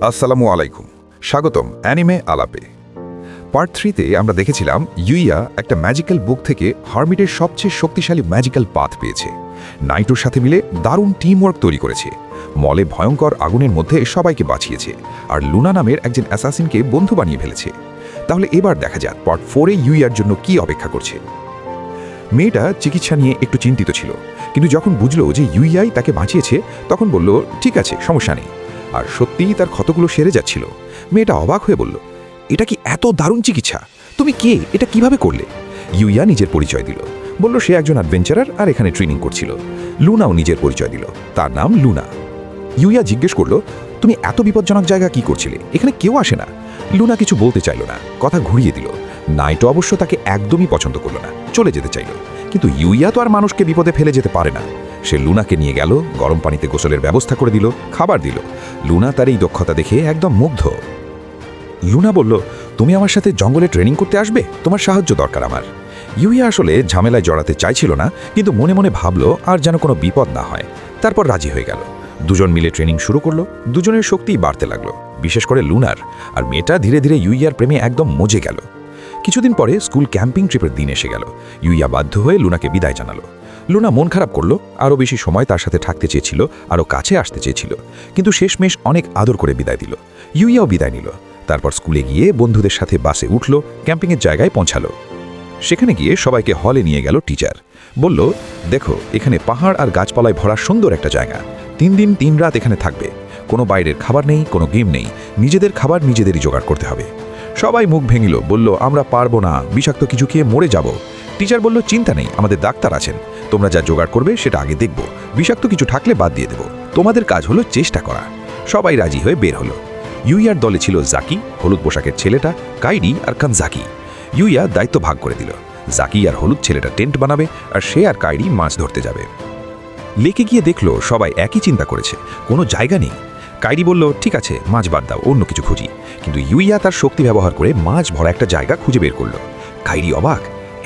আসসালামু আলাইকুম, স্বাগতম অ্যানিমে আলাপে। পার্ট 3-তে আমরা দেখেছিলাম ইউইয়া একটা ম্যাজিক্যাল বুক থেকে হার্মিটের সবচেয়ে শক্তিশালী ম্যাজিক্যাল পাথ পেয়েছে। নাইটোর সাথে মিলে দারুণ টিমওয়ার্ক তৈরি করেছে, মলে ভয়ঙ্কর আগুনের মধ্যে সবাইকে বাঁচিয়েছে, আর লুনা নামের একজন অ্যাসাসিনকে বন্ধু বানিয়ে ফেলেছে। তাহলে এবার দেখা যাক পার্ট 4-এ ইউইয়ার জন্য কি অপেক্ষা করছে। মেয়েটা চিকিৎসা নিয়ে একটু চিন্তিত ছিল, কিন্তু যখন বুঝলো যে ইউইয়াই তাকে বাঁচিয়েছে তখন বলল ঠিক আছে, সমস্যা নেই। আর সত্যিই তার ক্ষতগুলো সেরে যাচ্ছিল। মেয়েটা অবাক হয়ে বলল, এটা কি এত দারুণ চিকিৎসা? তুমি কে? এটা কিভাবে করলে? ইউইয়া নিজের পরিচয় দিল, বলল সে একজন অ্যাডভেঞ্চারার আর এখানে ট্রেনিং করছিল। লুনাও নিজের পরিচয় দিল, তার নাম লুনা। ইউইয়া জিজ্ঞেস করলো, তুমি এত বিপজ্জনক জায়গা কি করছিলে? এখানে কেউ আসে না। লুনা কিছু বলতে চাইল না, কথা ঘুরিয়ে দিল। নাইটো অবশ্য তাকে একদমই পছন্দ করল না, চলে যেতে চাইল। কিন্তু ইউইয়া তো আর মানুষকে বিপদে ফেলে যেতে পারে না। সে লুনাকে নিয়ে গেল, গরম পানিতে গোসলের ব্যবস্থা করে দিল, খাবার দিল। লুনা তার এই দক্ষতা দেখে একদম মুগ্ধ। লুনা বলল, তুমি আমার সাথে জঙ্গলে ট্রেনিং করতে আসবে? তোমার সাহায্য দরকার আমার। ইউইয়া আসলে ঝামেলায় জড়াতে চাইছিল না, কিন্তু মনে মনে ভাবলো আর যেন কোনো বিপদ না হয়। তারপর রাজি হয়ে গেল। দুজন মিলে ট্রেনিং শুরু করলো। দুজনের শক্তিই বাড়তে লাগলো, বিশেষ করে লুনার। আর মেয়েটা ধীরে ধীরে ইউইয়ার প্রেমে একদম মজে গেল। কিছুদিন পরে স্কুল ক্যাম্পিং ট্রিপের দিন এসে গেল। ইউইয়া বাধ্য হয়ে লুনাকে বিদায় জানালো। লুনা মন খারাপ করলো, আরও বেশি সময় তার সাথে থাকতে চেয়েছিল, আরও কাছে আসতে চেয়েছিল, কিন্তু শেষমেশ অনেক আদর করে বিদায় দিল। ইউইয়াও বিদায় নিল। তারপর স্কুলে গিয়ে বন্ধুদের সাথে বাসে উঠল, ক্যাম্পিংয়ের জায়গায় পৌঁছালো। সেখানে গিয়ে সবাইকে হলে নিয়ে গেল টিচার। বলল, দেখো, এখানে পাহাড় আর গাছপালায় ভরা সুন্দর একটা জায়গা। 3 দিন 3 রাত এখানে থাকবে। কোনো বাইরের খাবার নেই, কোনো গেম নেই, নিজেদের খাবার নিজেদেরই জোগাড় করতে হবে। সবাই মুখ ভেঙিল, বলল আমরা পারবো না, বিষাক্ত কিছু খেয়ে মরে যাব। টিচার বলল, চিন্তা নেই, আমাদের ডাক্তার আছেন, তোমরা যা জোগাড় করবে সেটা আগে দেখব, বিষাক্ত কিছু থাকলে বাদ দিয়ে দেব, তোমাদের কাজ হলো চেষ্টা করা। সবাই রাজি হয়ে বের হলো। ইউইয়ার দলে ছিল জাকি, হলুদ পোশাকের ছেলেটা, কাইডি আর কানজাকি। ইউইয়া দায়িত্ব ভাগ করে দিল। জাকি আর হলুদ ছেলেটা টেন্ট বানাবে, আর সে আর কাইডি মাছ ধরতে যাবে। লেকে গিয়ে দেখলো সবাই একই চিন্তা করেছে, কোনো জায়গা নেই। কাইডি বলল, ঠিক আছে, মাছ বাদ দাও, অন্য কিছু খুঁজি। কিন্তু ইউইয়া তার শক্তি ব্যবহার করে মাছ ভরা একটা জায়গা খুঁজে বের করলো। কাইডি অবাক,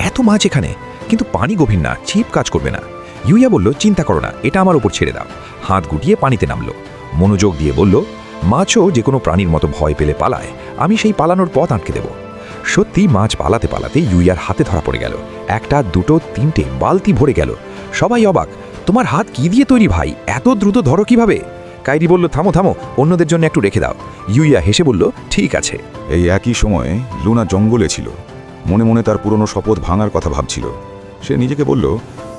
এত মাছ এখানে, কিন্তু পানি গভীর না, ছিপ কাজ করবে না। ইউইয়া বলল, চিন্তা করো না, এটা আমার উপর ছেড়ে দাও। হাত গুটিয়ে পানিতে নামলো, মনোযোগ দিয়ে বলল, মাছও যে কোনো প্রাণীর মতো ভয় পেলে পালায়, আমি সেই পালানোর পথ আটকে দেব। সত্যি মাছ পালাতে পালাতে ইউইয়ার হাতে ধরা পড়ে গেল। 1, 2, 3 বালতি ভরে গেল। সবাই অবাক, তোমার হাত কি দিয়ে তৈরি ভাই, এত দ্রুত ধরো কিভাবে? কাইরি বলল, থামো থামো, অন্যদের জন্য একটু রেখে দাও। ইউইয়া হেসে বলল, ঠিক আছে। এই একই সময়ে লুনা জঙ্গলে ছিল। মনে মনে তার পুরনো শপথ ভাঙার কথা ভাবছিল। সে নিজেকে বলল,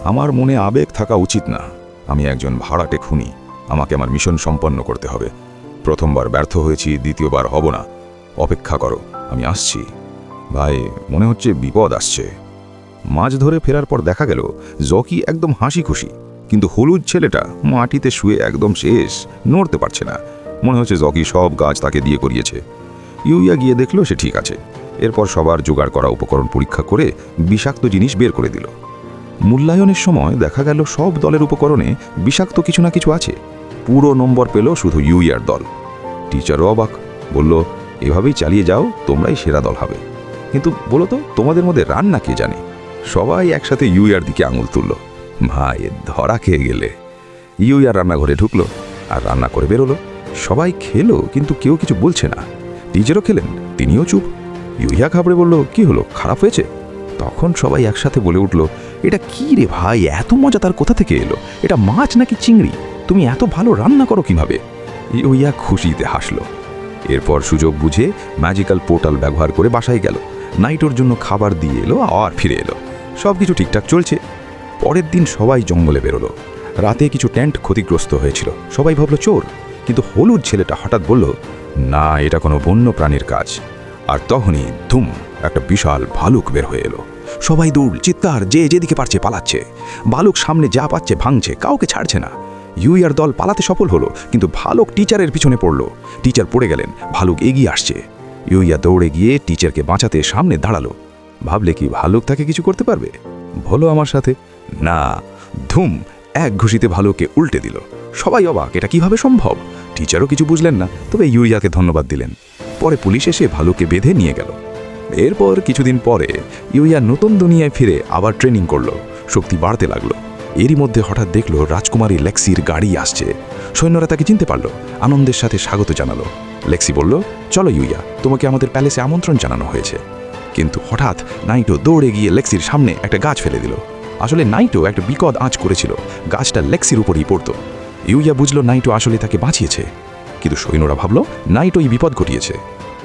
আমার মনে আবেগ থাকা উচিত না, আমি একজন ভাড়াটে খুনি, আমাকে আমার মিশন সম্পন্ন করতে হবে। প্রথমবার ব্যর্থ হয়েছি, দ্বিতীয়বার হব না। অপেক্ষা করো, আমি আসছি। ভাই, মনে হচ্ছে বিপদ আসছে। মাছ ধরে ফেরার পর দেখা গেল জকি একদম হাসি খুশি, কিন্তু হলুদ ছেলেটা মাটিতে শুয়ে একদম শেষ, নড়তে পারছে না। মনে হচ্ছে জকি সব গাছ তাকে দিয়ে করিয়েছে। ইউইয়া গিয়ে দেখলো সে ঠিক আছে। এরপর সবার জোগাড় করা উপকরণ পরীক্ষা করে বিষাক্ত জিনিস বের করে দিল। মূল্যায়নের সময় দেখা গেল সব দলের উপকরণে বিষাক্ত কিছু না কিছু আছে। পুরো নম্বর পেল শুধু ইউইয়ার দল। টিচারও অবাক, বলল, এভাবেই চালিয়ে যাও, তোমরাই সেরা দল হবে। কিন্তু বলো তো, তোমাদের মধ্যে রান্না কে জানে? সবাই একসাথে ইউইয়ার দিকে আঙুল তুলল। ভাই, ধরা খেয়ে গেলে। ইউইয়ার রান্নাঘরে ঢুকলো আর রান্না করে বেরোলো। সবাই খেলো, কিন্তু কেউ কিছু বলছে না। টিচারও খেলেন, তিনিও চুপ। ইউইয়া ঘাবড়ে বলল, কি হলো, খারাপ হয়েছে? তখন সবাই একসাথে বলে উঠল, এটা কি রে ভাই, এত মজা তার কোথা থেকে এলো? এটা মাছ নাকি চিংড়ি? তুমি এত ভালো রান্না করো কিভাবে? ইউইয়া খুশিতে হাসলো। এরপর সুযোগ বুঝে ম্যাজিক্যাল পোর্টাল ব্যবহার করে বাসায় গেল। নাইটোর জন্য খাবার দিয়ে এলো আর ফিরে এলো। সব কিছু ঠিকঠাক চলছে। পরের দিন সবাই জঙ্গলে বেরোলো। রাতে কিছু টেন্ট ক্ষতিগ্রস্ত হয়েছিল, সবাই ভাবল চোর। কিন্তু হলুদ ছেলেটা হঠাৎ বলল, না, এটা কোনো বন্য প্রাণীর কাজ। আর তখনই ধুম, একটা বিশাল ভালুক বের হয়ে এলো। সবাই দৌড়, চিৎকার, যে যেদিকে পারছে পালাচ্ছে। ভালুক সামনে যা পাচ্ছে ভাঙছে, কাউকে ছাড়ছে না। ইউইয়ার দল পালাতে সফল হলো, কিন্তু ভালুক টিচারের পিছনে পড়ল। টিচার পড়ে গেলেন, ভালুক এগিয়ে আসছে। ইউইয়া দৌড়ে গিয়ে টিচারকে বাঁচাতে সামনে দাঁড়ালো। ভাবলে কি ভালুক তাকে কিছু করতে পারবে? বলো আমার সাথে, না। ধুম, এক ঘুষিতে ভালুককে উল্টে দিল। সবাই অবাক, এটা কিভাবে সম্ভব? টিচারও কিছু বুঝলেন না, তবে ইউইয়াকে ধন্যবাদ দিলেন। পরে পুলিশ এসে ভালুককে বেঁধে নিয়ে গেল। এরপর কিছুদিন পরে ইউইয়া নতুন দুনিয়ায় ফিরে আবার ট্রেনিং করলো। শক্তি বাড়তে লাগলো। এরই মধ্যে হঠাৎ দেখলো রাজকুমারী লেক্সির গাড়ি আসছে। সৈন্যরা তাকে চিনতে পারল, আনন্দের সাথে স্বাগত জানালো। লেক্সি বলল, চলো ইউইয়া, তোমাকে আমাদের প্যালেসে আমন্ত্রণ জানানো হয়েছে। কিন্তু হঠাৎ নাইটো দৌড়ে গিয়ে লেক্সির সামনে একটা গাছ ফেলে দিল। আসলে নাইটো একটা বিকট আঁচ করেছিল, গাছটা লেক্সির উপরেই পড়ত। ইউইয়া বুঝল নাইটো আসলে তাকে বাঁচিয়েছে, কিন্তু সৈন্যরা ভাবল নাইটোই বিপদ ঘটিয়েছে।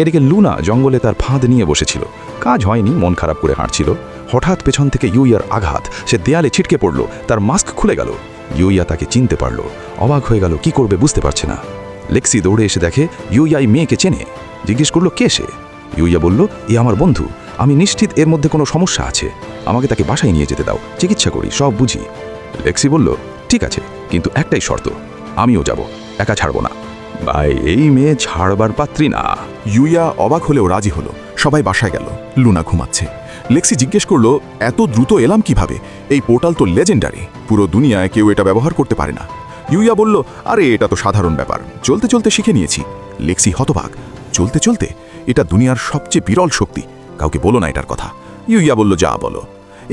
এদিকে লুনা জঙ্গলে তার ফাঁদ নিয়ে বসেছিল, কাজ হয়নি, মন খারাপ করে হাঁটছিল। হঠাৎ পেছন থেকে ইউইয়ার আঘাত, সে দেয়ালে ছিটকে পড়ল, তার মাস্ক খুলে গেল। ইউইয়া তাকে চিনতে পারল, অবাক হয়ে গেল, কি করবে বুঝতে পারছে না। লেক্সি দৌড়ে এসে দেখে ইউইয়া এই মেয়েকে চেনে, জিজ্ঞেস করলো কে সে। ইউইয়া বলল, এ আমার বন্ধু, আমি নিশ্চিত এর মধ্যে কোনো সমস্যা আছে, আমাকে তাকে বাসায় নিয়ে যেতে দাও, চিকিৎসা করি, সব বুঝি। লেক্সি বলল, ঠিক আছে, কিন্তু একটাই শর্ত, আমিও যাব, একা ছাড়বো না। ভাই, এই মেয়ে ছাড়বার পাত্রী না। ইউইয়া অবাক হলেও রাজি হলো। সবাই বাসায় গেল, লুনা ঘুমাচ্ছে। লেক্সি জিজ্ঞেস করলো, এত দ্রুত এলাম কিভাবে? এই পোর্টাল তো লেজেন্ডারি, পুরো দুনিয়ায় কেউ এটা ব্যবহার করতে পারে না। ইউইয়া বলল, আরে এটা তো সাধারণ ব্যাপার, চলতে চলতে শিখে নিয়েছি। লেক্সি হতবাক, চলতে চলতে? এটা দুনিয়ার সবচেয়ে বিরল শক্তি, কাউকে বলো না এটার কথা। ইউইয়া বলল, যা বলো।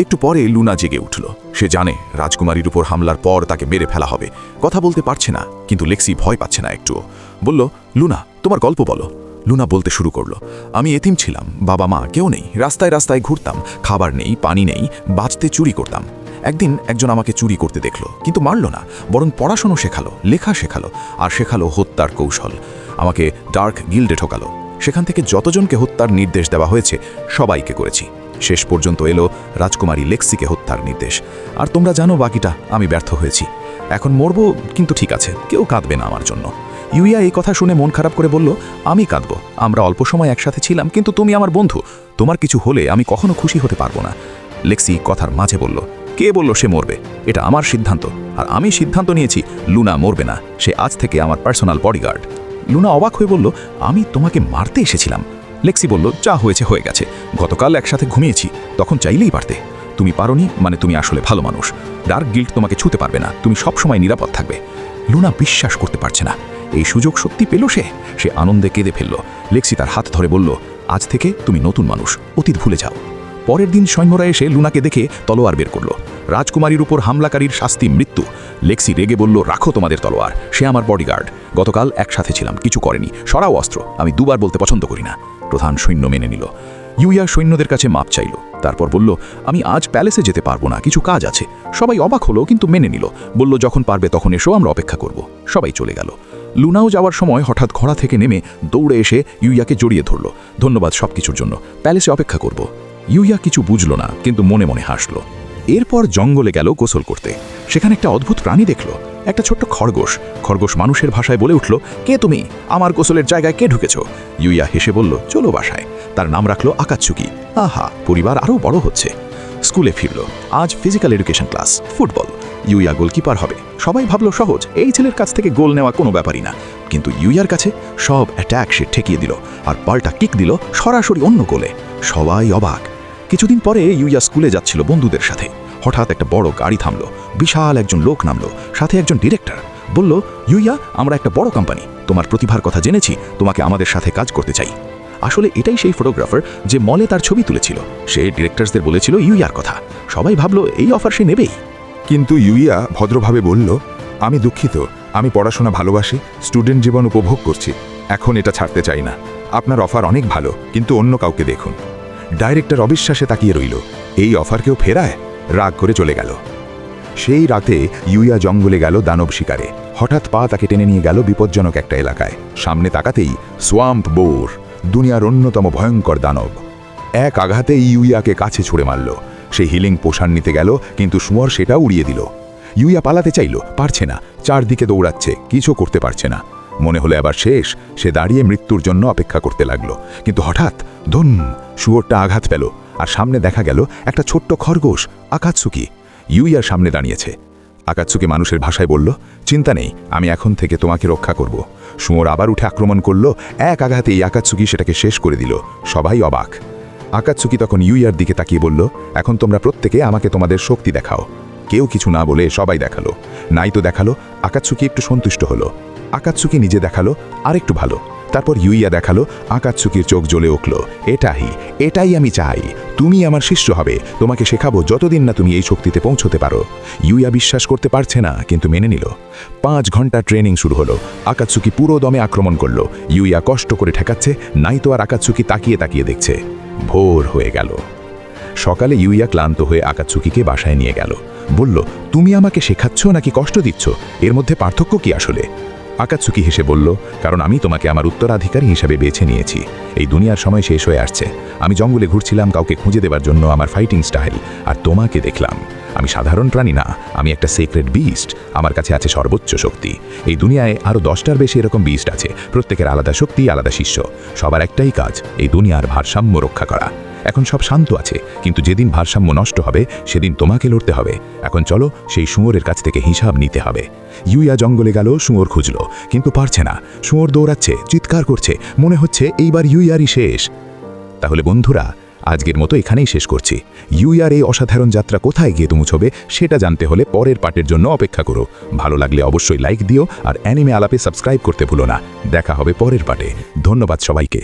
একটু পরে লুনা জেগে উঠল। সে জানে রাজকুমারীর উপর হামলার পর তাকে মেরে ফেলা হবে। কথা বলতে পারছে না, কিন্তু লেক্সি ভয় পাচ্ছে না একটুও। বলল, লুনা, তোমার গল্প বলো। লুনা বলতে শুরু করলো, আমি এতিম ছিলাম, বাবা মা কেউ নেই, রাস্তায় রাস্তায় ঘুরতাম, খাবার নেই, পানি নেই, বাঁচতে চুরি করতাম। একদিন একজন আমাকে চুরি করতে দেখলো, কিন্তু মারল না, বরং পড়াশোনা শেখালো, লেখা শেখালো, আর শেখালো হত্যার কৌশল। আমাকে ডার্ক গিল্ডে ঠকালো। সেখান থেকে যতজনকে হত্যার নির্দেশ দেওয়া হয়েছে সবাইকে করেছি। শেষ পর্যন্ত এলো রাজকুমারী লেক্সিকে হত্যার নির্দেশ। আর তোমরা জানো বাকিটা, আমি ব্যর্থ হয়েছি। এখন মরবো, কিন্তু ঠিক আছে, কেউ কাঁদবে না আমার জন্য। ইউইয়া এই কথা শুনে মন খারাপ করে বলল, আমি কাঁদব, আমরা অল্প সময় একসাথে ছিলাম, কিন্তু তুমি আমার বন্ধু, তোমার কিছু হলে আমি কখনো খুশি হতে পারবো না। লেক্সি কথার মাঝে বলল, কে বলল সে মরবে? এটা আমার সিদ্ধান্ত, আর আমি সিদ্ধান্ত নিয়েছি লুনা মরবে না, সে আজ থেকে আমার পার্সোনাল বডিগার্ড। লুনা অবাক হয়ে বলল, আমি তোমাকে মারতে এসেছিলাম। লেক্সি বলল, যা হয়েছে হয়ে গেছে, গতকাল একসাথে ঘুমিয়েছি, তখন চাইলেই পারতে। তুমি পারোনি মানে তুমি আসলে ভালো মানুষ। ডার্ক গিল্ড তোমাকে ছুতে পারবে না, তুমি সবসময় নিরাপদ থাকবে। লুনা বিশ্বাস করতে পারছে না, এই সুযোগ সত্যি পেল সে আনন্দে কেঁদে ফেলল। লেক্সি তার হাত ধরে বলল, আজ থেকে তুমি নতুন মানুষ, অতীত ভুলে যাও। পরের দিন সৈন্যরা এসে লুনাকে দেখে তলোয়ার বের করল। রাজকুমারীর উপর হামলাকারীর শাস্তি মৃত্যু। লেক্সি রেগে বলল, রাখো তোমাদের তলোয়ার, সে আমার বডিগার্ড, গতকাল একসাথে ছিলাম, কিছু করেনি, সরাও অস্ত্র, আমি দুবার বলতে পছন্দ করি না। প্রধান সৈন্য মেনে নিল। ইউইয়া সৈন্যদের কাছে মাপ চাইল, তারপর বলল, আমি আজ প্যালেসে যেতে পারবো না, কিছু কাজ আছে। সবাই অবাক হলো, কিন্তু মেনে নিল। বলল, যখন পারবে তখন এসো, আমরা অপেক্ষা করব। সবাই চলে গেল। লুনাও যাওয়ার সময় হঠাৎ ঘোড়া থেকে নেমে দৌড়ে এসে ইউইয়াকে জড়িয়ে ধরল। ধন্যবাদ সবকিছুর জন্য, প্যালেসে অপেক্ষা করব। ইউইয়া কিছু বুঝল না, কিন্তু মনে মনে হাসল। এরপর জঙ্গলে গেল গোসল করতে। সেখানে একটা অদ্ভুত প্রাণী দেখল, একটা ছোট্ট খরগোশ। খরগোশ মানুষের ভাষায় বলে উঠল, কে তুমি? আমার গোসলের জায়গায় কে ঢুকেছ? ইউইয়া হেসে বলল, চলো বাসায়। তার নাম রাখলো আকাতসুকি। আহা, পরিবার আরও বড় হচ্ছে। স্কুলে ফিরল। আজ ফিজিক্যাল এডুকেশন ক্লাস, ফুটবল। ইউইয়া গোলকিপার হবে। সবাই ভাবল সহজ, এই ছেলের কাছ থেকে গোল নেওয়া কোনো ব্যাপারই না। কিন্তু ইউইয়ার কাছে সব অ্যাটাক সে ঠেকিয়ে দিল, আর পাল্টা কিক দিল সরাসরি অন্য গোলে। সবাই অবাক। কিছুদিন পরে ইউইয়া স্কুলে যাচ্ছিল বন্ধুদের সাথে। হঠাৎ একটা বড় গাড়ি থামলো, বিশাল একজন লোক নামলো, সাথে একজন ডিরেক্টর। বলল, ইউইয়া, আমরা একটা বড় কোম্পানি, তোমার প্রতিভার কথা জেনেছি, তোমাকে আমাদের সাথে কাজ করতে চাই। আসলে এটাই সেই ফটোগ্রাফার যে মলে তার ছবি তুলেছিল। সে ডিরেক্টরসদের বলেছিল ইউইয়ার কথা। সবাই ভাবলো এই অফার সে নেবেই। কিন্তু ইউইয়া ভদ্রভাবে বলল, আমি দুঃখিত, আমি পড়াশোনা ভালোবাসি, স্টুডেন্ট জীবন উপভোগ করছি, এখন এটা ছাড়তে চাই না। আপনার অফার অনেক ভালো, কিন্তু অন্য কাউকে দেখুন। ডাইরেক্টর অবিশ্বাসে তাকিয়ে রইল, এই অফার কেউ ফেরায়? রাগ করে চলে গেল। সেই রাতে ইউইয়া জঙ্গলে গেল দানব শিকারে। হঠাৎ পা তাকে টেনে নিয়ে গেল বিপজ্জনক একটা এলাকায়। সামনে তাকাতেই সোয়াম্প বোর, দুনিয়ার অন্যতম ভয়ঙ্কর দানব। এক আঘাতে ইউইয়াকে কাছে ছুঁড়ে মারল। সে হিলিং পোষণ নিতে গেল, কিন্তু শুয়োর সেটা উড়িয়ে দিল। ইউইয়া পালাতে চাইল, পারছে না, চারদিকে দৌড়াচ্ছে, কিছু করতে পারছে না। মনে হলো এবার শেষ। সে দাঁড়িয়ে মৃত্যুর জন্য অপেক্ষা করতে লাগলো। কিন্তু হঠাৎ ধুম, শুয়োরটা আঘাত পেল, আর সামনে দেখা গেল একটা ছোট্ট খরগোশ, আকাতসুকি। ইউইয়ার সামনে দাঁড়িয়েছে। আকাতসুকি মানুষের ভাষায় বলল, চিন্তা নেই, আমি এখন থেকে তোমাকে রক্ষা করব। শুয়োর আবার উঠে আক্রমণ করল। এক আঘাতেই আকাতসুকি সেটাকে শেষ করে দিল। সবাই অবাক। আকাতসুকি তখন ইউইয়ার দিকে তাকিয়ে বলল, এখন তোমরা প্রত্যেকে আমাকে তোমাদের শক্তি দেখাও। কেউ কিছু না বলে সবাই দেখালো। নাইতো দেখালো। আকাতসুকি একটু সন্তুষ্ট হলো। আকাতসুকি নিজে দেখালো, আরেকটু ভালো। তারপর ইউইয়া দেখালো। আকাতসুকির চোখ জ্বলে উঠল, এটাই আমি চাই, তুমি আমার শিষ্য হবে, তোমাকে শেখাবো যতদিন না তুমি এই শক্তিতে পৌঁছতে পারো। ইউয়া বিশ্বাস করতে পারছে না, কিন্তু মেনে নিল। 5 ঘন্টা ট্রেনিং শুরু হলো। আকাতসুকি পুরো দমে আক্রমণ করলো। ইউয়া কষ্ট করে ঠেকাচ্ছে, নাইতো আর আকাতসুকি তাকিয়ে তাকিয়ে দেখছে। ভোর হয়ে গেল। সকালে ইউয়া ক্লান্ত হয়ে আকাতসুকিকে বাসায় নিয়ে গেল। বলল, তুমি আমাকে শেখাচ্ছ নাকি কষ্ট দিচ্ছ? এর মধ্যে পার্থক্য কি আসলে? আকাতসুকি হেসে বলল, কারণ আমি তোমাকে আমার উত্তরাধিকারী হিসাবে বেছে নিয়েছি। এই দুনিয়ার সময় শেষ হয়ে আসছে। আমি জঙ্গলে ঘুরছিলাম কাউকে খুঁজে দেবার জন্য আমার ফাইটিং স্টাইল, আর তোমাকে দেখলাম। আমি সাধারণ প্রাণী না, আমি একটা সিক্রেট বিস্ট। আমার কাছে আছে সর্বোচ্চ শক্তি। এই দুনিয়ায় আরও 10টার বেশি এরকম বিস্ট আছে, প্রত্যেকের আলাদা শক্তি, আলাদা শিষ্য। সবার একটাই কাজ, এই দুনিয়ার ভারসাম্য রক্ষা করা। এখন সব শান্ত আছে, কিন্তু যেদিন ভারসাম্য নষ্ট হবে সেদিন তোমাকে লড়তে হবে। এখন চলো, সেই শুয়োরের কাছ থেকে হিসাব নিতে হবে। ইউয়া জঙ্গলে গেল, শুয়োর খুঁজল, কিন্তু পারছে না। শুয়োর দৌড়াচ্ছে, চিৎকার করছে, মনে হচ্ছে এইবার ইউয়ারই শেষ। তাহলে বন্ধুরা, আজকের মতো এখানেই শেষ করছি। ইউয়ার এই অসাধারণ যাত্রা কোথায় গিয়ে পৌঁছবে সেটা জানতে হলে পরের পার্টের জন্য অপেক্ষা করো। ভালো লাগলে অবশ্যই লাইক দিও, আর অ্যানিমে আলাপে সাবস্ক্রাইব করতে ভুলো না। দেখা হবে পরের পার্টে। ধন্যবাদ সবাইকে।